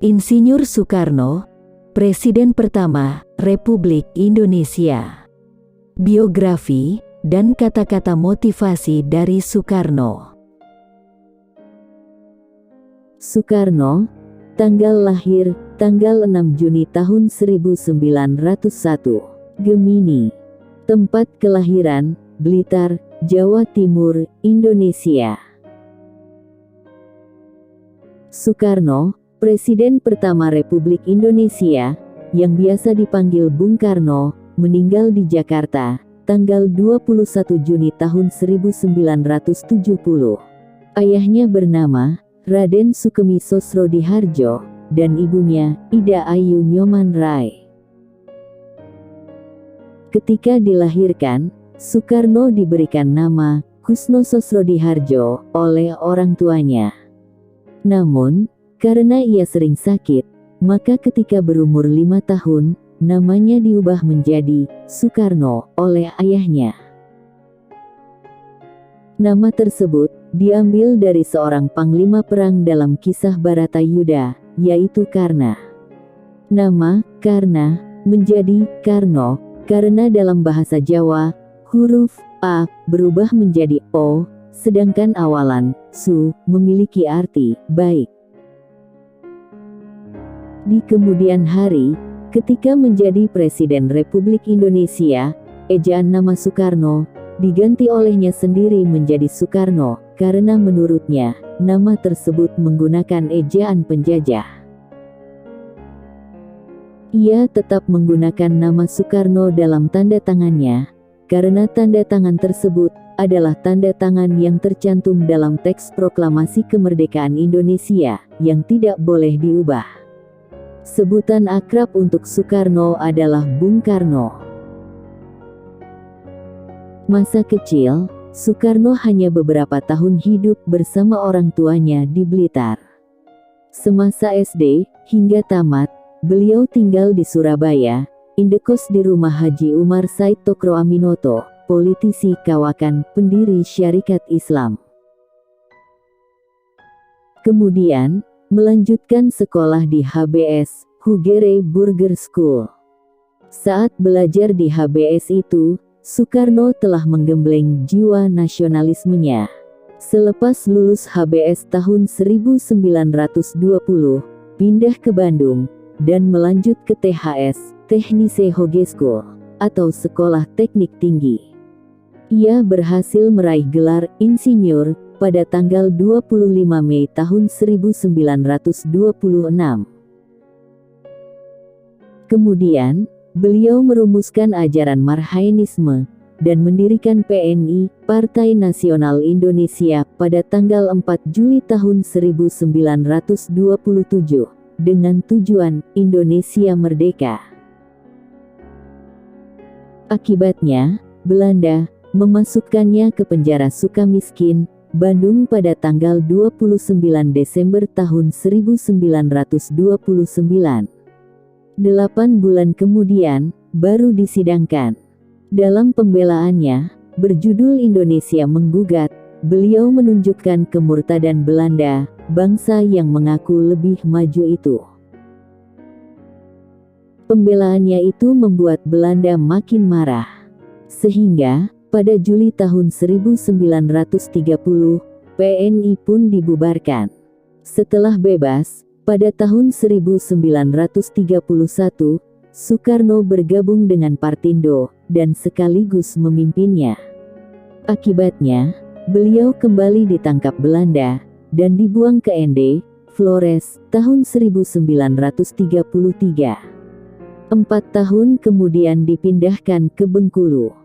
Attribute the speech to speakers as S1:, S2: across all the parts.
S1: Insinyur Soekarno, Presiden pertama Republik Indonesia. Biografi dan kata-kata motivasi dari Soekarno.
S2: Soekarno, tanggal lahir, tanggal 6 Juni tahun 1901, Gemini. Tempat kelahiran, Blitar, Jawa Timur, Indonesia. Soekarno, Presiden pertama Republik Indonesia, yang biasa dipanggil Bung Karno, meninggal di Jakarta, tanggal 21 Juni tahun 1970. Ayahnya bernama Raden Sukemi Sosrodihardjo, dan ibunya Ida Ayu Nyoman Rai. Ketika dilahirkan, Soekarno diberikan nama Kusno Sosrodihardjo oleh orang tuanya. Namun, karena ia sering sakit, maka ketika berumur 5 tahun, namanya diubah menjadi Soekarno oleh ayahnya. Nama tersebut diambil dari seorang panglima perang dalam kisah Baratayuda, yaitu Karna. Nama Karna menjadi Karno karena dalam bahasa Jawa, huruf A berubah menjadi O, sedangkan awalan Su memiliki arti baik. Di kemudian hari, ketika menjadi Presiden Republik Indonesia, ejaan nama Soekarno diganti olehnya sendiri menjadi Soekarno, karena menurutnya, nama tersebut menggunakan ejaan penjajah. Ia tetap menggunakan nama Soekarno dalam tanda tangannya, karena tanda tangan tersebut adalah tanda tangan yang tercantum dalam teks proklamasi kemerdekaan Indonesia, yang tidak boleh diubah. Sebutan akrab untuk Soekarno adalah Bung Karno. Masa kecil, Soekarno hanya beberapa tahun hidup bersama orang tuanya di Blitar. Semasa SD, hingga tamat, beliau tinggal di Surabaya, indekos di rumah Haji Umar Said Tokroaminoto, politisi kawakan, pendiri Syarikat Islam. Kemudian, melanjutkan sekolah di HBS, Hugere Burger School. Saat belajar di HBS itu, Soekarno telah menggembleng jiwa nasionalismenya. Selepas lulus HBS tahun 1920, pindah ke Bandung, dan melanjut ke THS, Technische Hogeschool, atau Sekolah Teknik Tinggi. Ia berhasil meraih gelar insinyur pada tanggal 25 Mei tahun 1926. Kemudian, beliau merumuskan ajaran Marhainisme, dan mendirikan PNI, Partai Nasional Indonesia, pada tanggal 4 Juli tahun 1927, dengan tujuan Indonesia Merdeka. Akibatnya, Belanda memasukkannya ke penjara Sukamiskin, Bandung pada tanggal 29 Desember tahun 1929. 8 bulan kemudian, baru disidangkan. Dalam pembelaannya, berjudul Indonesia Menggugat, beliau menunjukkan kemurtadan Belanda, bangsa yang mengaku lebih maju itu. Pembelaannya itu membuat Belanda makin marah. Sehingga, pada Juli tahun 1930, PNI pun dibubarkan. Setelah bebas, pada tahun 1931, Soekarno bergabung dengan Partindo, dan sekaligus memimpinnya. Akibatnya, beliau kembali ditangkap Belanda, dan dibuang ke Ende, Flores, tahun 1933. 4 tahun kemudian dipindahkan ke Bengkulu.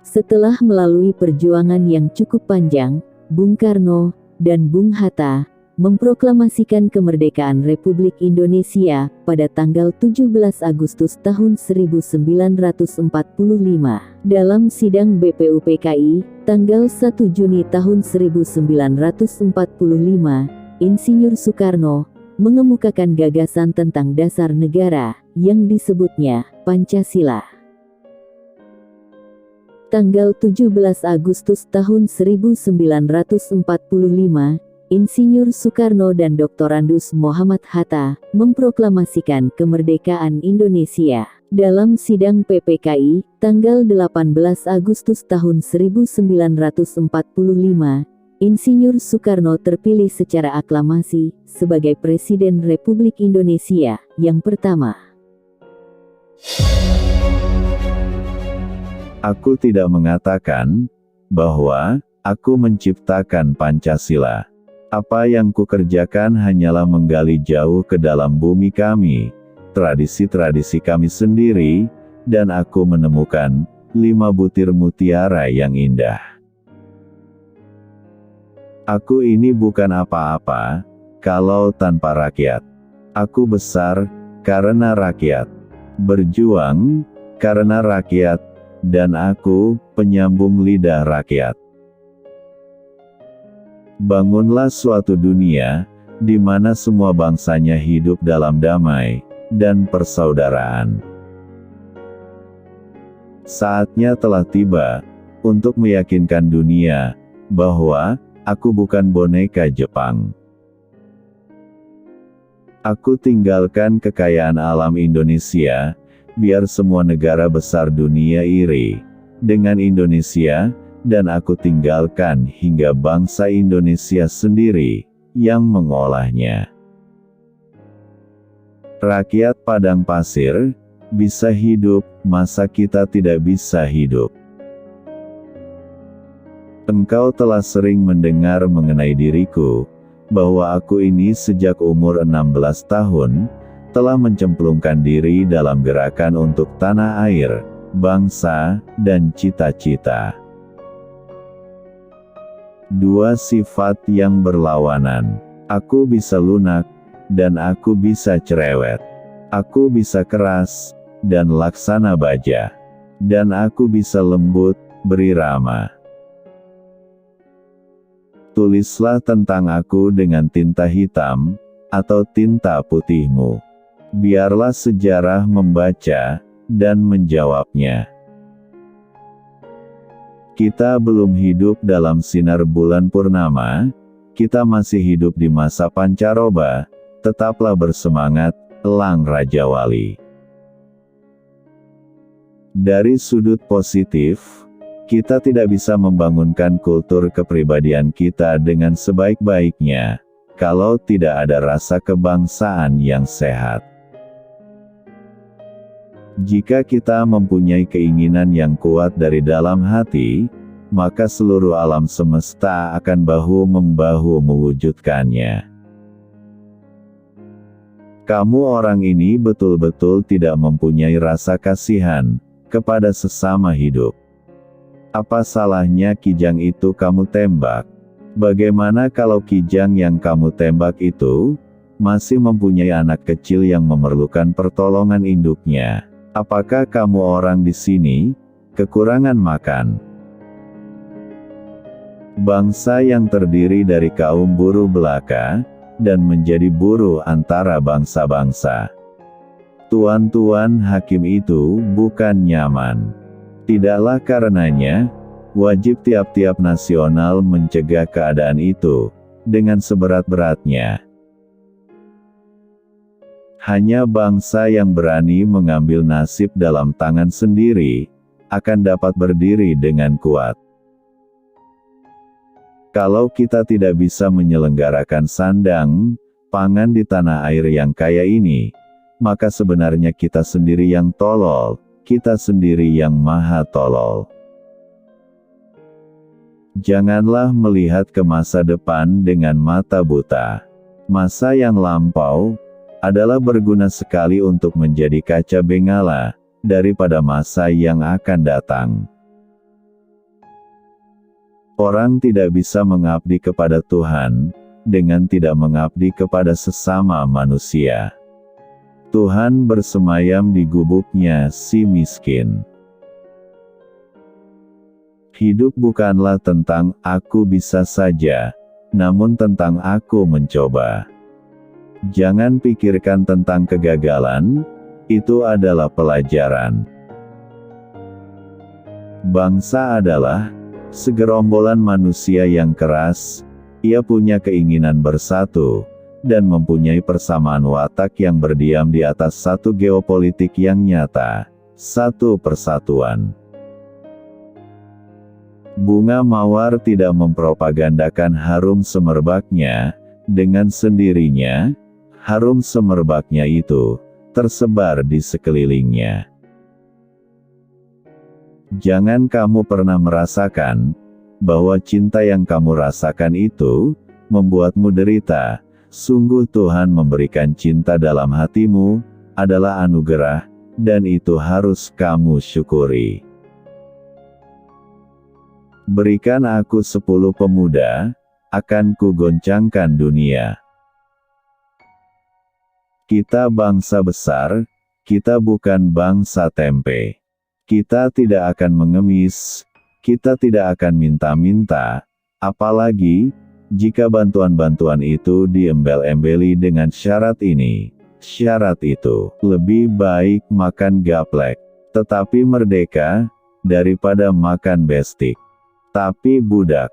S2: Setelah melalui perjuangan yang cukup panjang, Bung Karno dan Bung Hatta memproklamasikan kemerdekaan Republik Indonesia pada tanggal 17 Agustus tahun 1945. Dalam sidang BPUPKI, tanggal 1 Juni tahun 1945, Insinyur Soekarno mengemukakan gagasan tentang dasar negara, yang disebutnya Pancasila. Tanggal 17 Agustus tahun 1945, Insinyur Soekarno dan Dr. Andes Muhammad Hatta memproklamasikan kemerdekaan Indonesia. Dalam sidang PPKI, tanggal 18 Agustus tahun 1945, Insinyur Soekarno terpilih secara aklamasi sebagai Presiden Republik Indonesia yang pertama.
S3: Aku tidak mengatakan bahwa aku menciptakan Pancasila. Apa yang kukerjakan hanyalah menggali jauh ke dalam bumi kami, tradisi-tradisi kami sendiri, dan aku menemukan 5 butir mutiara yang indah. Aku ini bukan apa-apa kalau tanpa rakyat. Aku besar karena rakyat, berjuang karena rakyat, dan aku penyambung lidah rakyat. Bangunlah suatu dunia di mana semua bangsanya hidup dalam damai dan persaudaraan. Saatnya telah tiba untuk meyakinkan dunia bahwa aku bukan boneka Jepang. Aku tinggalkan kekayaan alam Indonesia, biar semua negara besar dunia iri dengan Indonesia, dan aku tinggalkan hingga bangsa Indonesia sendiri yang mengolahnya. Rakyat padang pasir bisa hidup, masa kita tidak bisa hidup? Engkau telah sering mendengar mengenai diriku, bahwa aku ini sejak umur 16 tahun, telah mencemplungkan diri dalam gerakan untuk tanah air, bangsa, dan cita-cita. Dua sifat yang berlawanan. Aku bisa lunak, dan aku bisa cerewet. Aku bisa keras, dan laksana baja. Dan aku bisa lembut, berirama. Tulislah tentang aku dengan tinta hitam, atau tinta putihmu. Biarlah sejarah membaca, dan menjawabnya. Kita belum hidup dalam sinar bulan purnama, kita masih hidup di masa pancaroba, tetaplah bersemangat, elang Raja Wali. Dari sudut positif, kita tidak bisa membangunkan kultur kepribadian kita dengan sebaik-baiknya, kalau tidak ada rasa kebangsaan yang sehat. Jika kita mempunyai keinginan yang kuat dari dalam hati, maka seluruh alam semesta akan bahu-membahu mewujudkannya. Kamu orang ini betul-betul tidak mempunyai rasa kasihan kepada sesama hidup. Apa salahnya kijang itu kamu tembak? Bagaimana kalau kijang yang kamu tembak itu masih mempunyai anak kecil yang memerlukan pertolongan induknya? Apakah kamu orang di sini kekurangan makan? Bangsa yang terdiri dari kaum buruh belaka dan menjadi buruh antara bangsa-bangsa. Tuan-tuan hakim itu bukan nyaman. Tidaklah karenanya wajib tiap-tiap nasional mencegah keadaan itu dengan seberat-beratnya. Hanya bangsa yang berani mengambil nasib dalam tangan sendiri, akan dapat berdiri dengan kuat. Kalau kita tidak bisa menyelenggarakan sandang, pangan di tanah air yang kaya ini, maka sebenarnya kita sendiri yang tolol, kita sendiri yang maha tolol. Janganlah melihat ke masa depan dengan mata buta. Masa yang lampau adalah berguna sekali untuk menjadi kaca bengala daripada masa yang akan datang. Orang tidak bisa mengabdi kepada Tuhan dengan tidak mengabdi kepada sesama manusia. Tuhan bersemayam di gubuknya si miskin. Hidup bukanlah tentang aku bisa saja, namun tentang aku mencoba. Jangan pikirkan tentang kegagalan, itu adalah pelajaran. Bangsa adalah segerombolan manusia yang keras, Ia punya keinginan bersatu, dan mempunyai persamaan watak yang berdiam di atas satu geopolitik yang nyata, satu persatuan. Bunga mawar tidak mempropagandakan harum semerbaknya, dengan sendirinya, harum semerbaknya itu tersebar di sekelilingnya. Jangan kamu pernah merasakan bahwa cinta yang kamu rasakan itu membuatmu derita. Sungguh Tuhan memberikan cinta dalam hatimu adalah anugerah, dan itu harus kamu syukuri. Berikan aku 10 pemuda, akan kugoncangkan dunia. Kita bangsa besar, kita bukan bangsa tempe. Kita tidak akan mengemis, kita tidak akan minta-minta, apalagi jika bantuan-bantuan itu diembel-embeli dengan syarat ini, syarat itu. Lebih baik makan gaplek, tetapi merdeka, daripada makan bestik, tapi budak.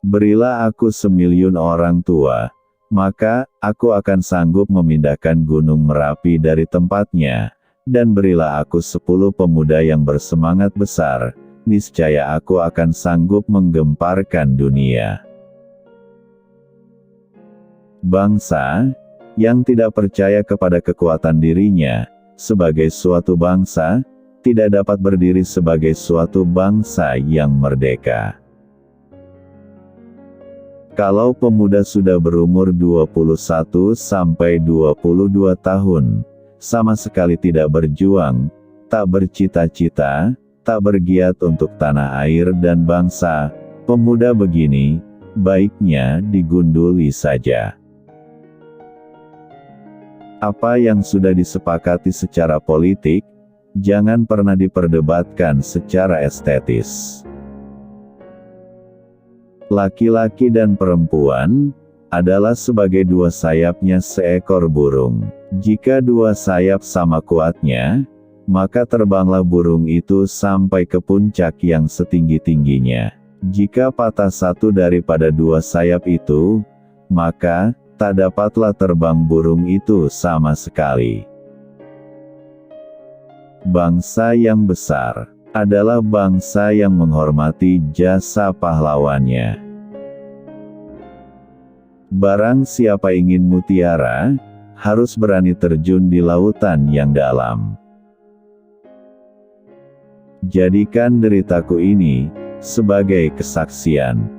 S3: Berilah aku 1.000.000 orang tua, maka aku akan sanggup memindahkan Gunung Merapi dari tempatnya, dan berilah aku 10 pemuda yang bersemangat besar, niscaya aku akan sanggup menggemparkan dunia. Bangsa yang tidak percaya kepada kekuatan dirinya sebagai suatu bangsa, tidak dapat berdiri sebagai suatu bangsa yang merdeka. Kalau pemuda sudah berumur 21 sampai 22 tahun, sama sekali tidak berjuang, tak bercita-cita, tak bergiat untuk tanah air dan bangsa, pemuda begini, baiknya digunduli saja. Apa yang sudah disepakati secara politik, jangan pernah diperdebatkan secara estetis. Laki-laki dan perempuan adalah sebagai dua sayapnya seekor burung. Jika dua sayap sama kuatnya, maka terbanglah burung itu sampai ke puncak yang setinggi-tingginya. Jika patah satu daripada dua sayap itu, maka tak dapatlah terbang burung itu sama sekali. Bangsa yang besar adalah bangsa yang menghormati jasa pahlawannya. Barang siapa ingin mutiara, harus berani terjun di lautan yang dalam. Jadikan deritaku ini sebagai kesaksian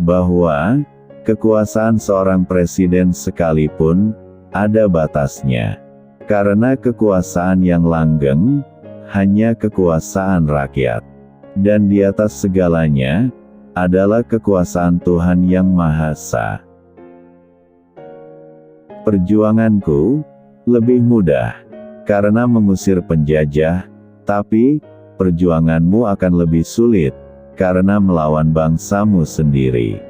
S3: bahwa kekuasaan seorang presiden sekalipun ada batasnya. Karena kekuasaan yang langgeng hanya kekuasaan rakyat, dan di atas segalanya adalah kekuasaan Tuhan yang Maha Esa. Perjuanganku lebih mudah karena mengusir penjajah, tapi perjuanganmu akan lebih sulit karena melawan bangsamu sendiri.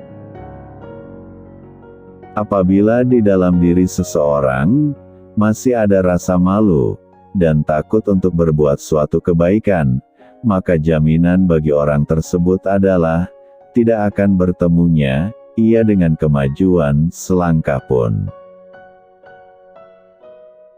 S3: Apabila di dalam diri seseorang masih ada rasa malu dan takut untuk berbuat suatu kebaikan, maka jaminan bagi orang tersebut adalah tidak akan bertemunya ia dengan kemajuan selangkah pun.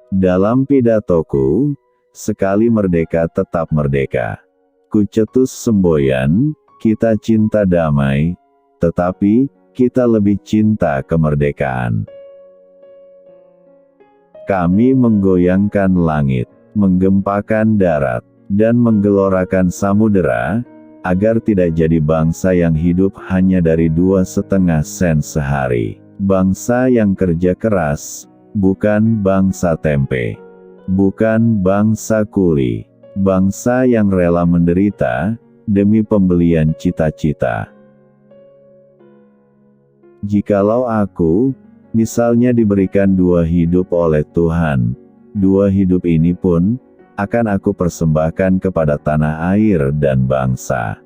S3: Dalam pidatoku, sekali merdeka tetap merdeka. Ku cetus semboyan, kita cinta damai, tetapi kita lebih cinta kemerdekaan. Kami menggoyangkan langit, menggempakan darat, dan menggelorakan samudera, agar tidak jadi bangsa yang hidup hanya dari 2,5 sen sehari. Bangsa yang kerja keras, bukan bangsa tempe. Bukan bangsa kuli. Bangsa yang rela menderita, demi pembelian cita-cita. Jikalau aku, misalnya diberikan 2 hidup oleh Tuhan, 2 hidup ini pun akan aku persembahkan kepada tanah air dan bangsa.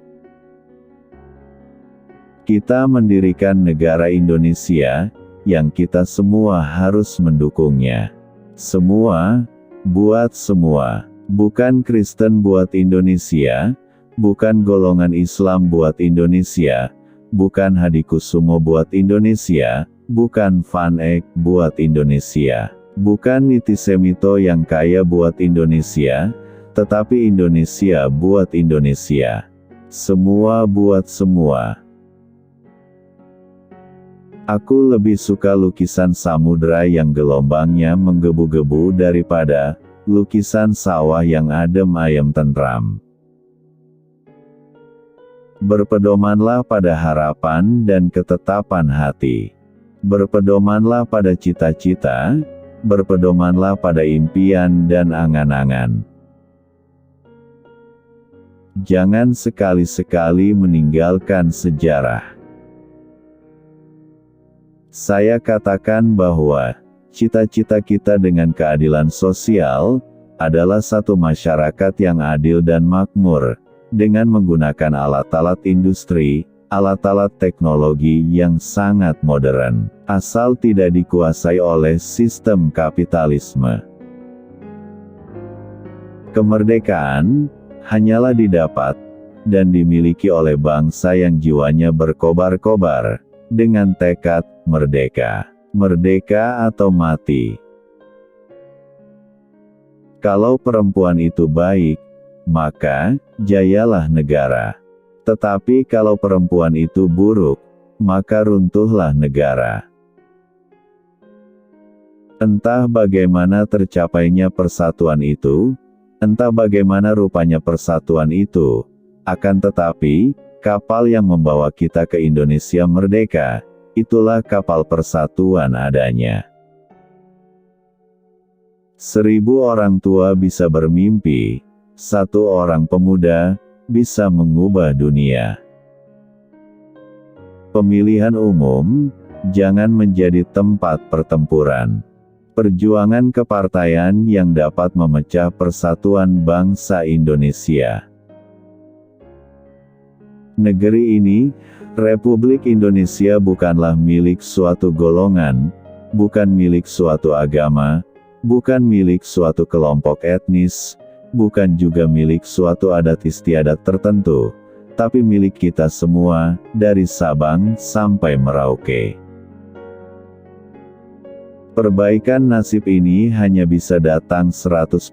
S3: Kita mendirikan negara Indonesia, yang kita semua harus mendukungnya. Semua, buat semua. Bukan Kristen buat Indonesia, bukan golongan Islam buat Indonesia, bukan Hadikusumo buat Indonesia, bukan Van Eyck buat Indonesia, bukan Nitisemito yang kaya buat Indonesia, tetapi Indonesia buat Indonesia. Semua buat semua. Aku lebih suka lukisan samudera yang gelombangnya menggebu-gebu daripada lukisan sawah yang adem ayem tentram. Berpedomanlah pada harapan dan ketetapan hati. Berpedomanlah pada cita-cita, berpedomanlah pada impian dan angan-angan. Jangan sekali-sekali meninggalkan sejarah. Saya katakan bahwa cita-cita kita dengan keadilan sosial adalah satu masyarakat yang adil dan makmur, dengan menggunakan alat-alat industri, alat-alat teknologi yang sangat modern, asal tidak dikuasai oleh sistem kapitalisme. Kemerdekaan hanyalah didapat dan dimiliki oleh bangsa yang jiwanya berkobar-kobar, dengan tekad merdeka, merdeka atau mati. Kalau perempuan itu baik, maka jayalah negara. Tetapi kalau perempuan itu buruk, maka runtuhlah negara. Entah bagaimana tercapainya persatuan itu, entah bagaimana rupanya persatuan itu, akan tetapi, kapal yang membawa kita ke Indonesia merdeka, itulah kapal persatuan adanya. 1000 orang tua bisa bermimpi, 1 orang pemuda bisa mengubah dunia. Pemilihan umum jangan menjadi tempat pertempuran. Perjuangan kepartaian yang dapat memecah persatuan bangsa Indonesia. Negeri ini, Republik Indonesia, bukanlah milik suatu golongan, bukan milik suatu agama, bukan milik suatu kelompok etnis, bukan juga milik suatu adat istiadat tertentu, tapi milik kita semua, dari Sabang sampai Merauke. Perbaikan nasib ini hanya bisa datang 100%,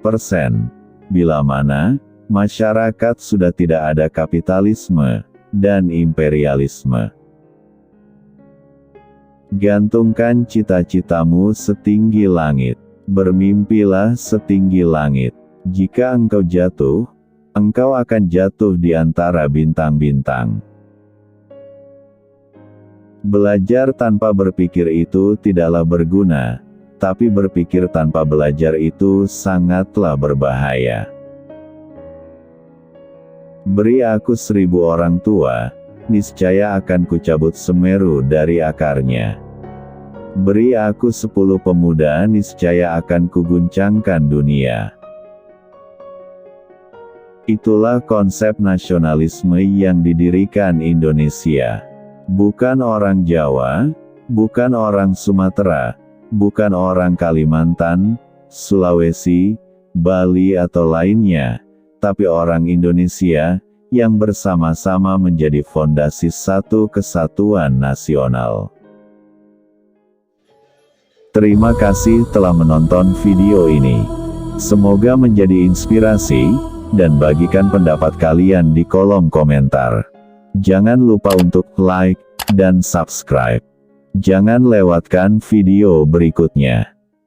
S3: bila mana masyarakat sudah tidak ada kapitalisme dan imperialisme. Gantungkan cita-citamu setinggi langit, bermimpilah setinggi langit. Jika engkau jatuh, engkau akan jatuh di antara bintang-bintang. Belajar tanpa berpikir itu tidaklah berguna, tapi berpikir tanpa belajar itu sangatlah berbahaya. Beri aku 1000 orang tua, niscaya akan kucabut Semeru dari akarnya. Beri aku 10 pemuda, niscaya akan kuguncangkan dunia. Itulah konsep nasionalisme yang didirikan Indonesia. Bukan orang Jawa, bukan orang Sumatera, bukan orang Kalimantan, Sulawesi, Bali atau lainnya, tapi orang Indonesia, yang bersama-sama menjadi fondasi satu kesatuan nasional. Terima kasih telah menonton video ini. Semoga menjadi inspirasi, dan bagikan pendapat kalian di kolom komentar. Jangan lupa untuk like dan subscribe. Jangan lewatkan video berikutnya.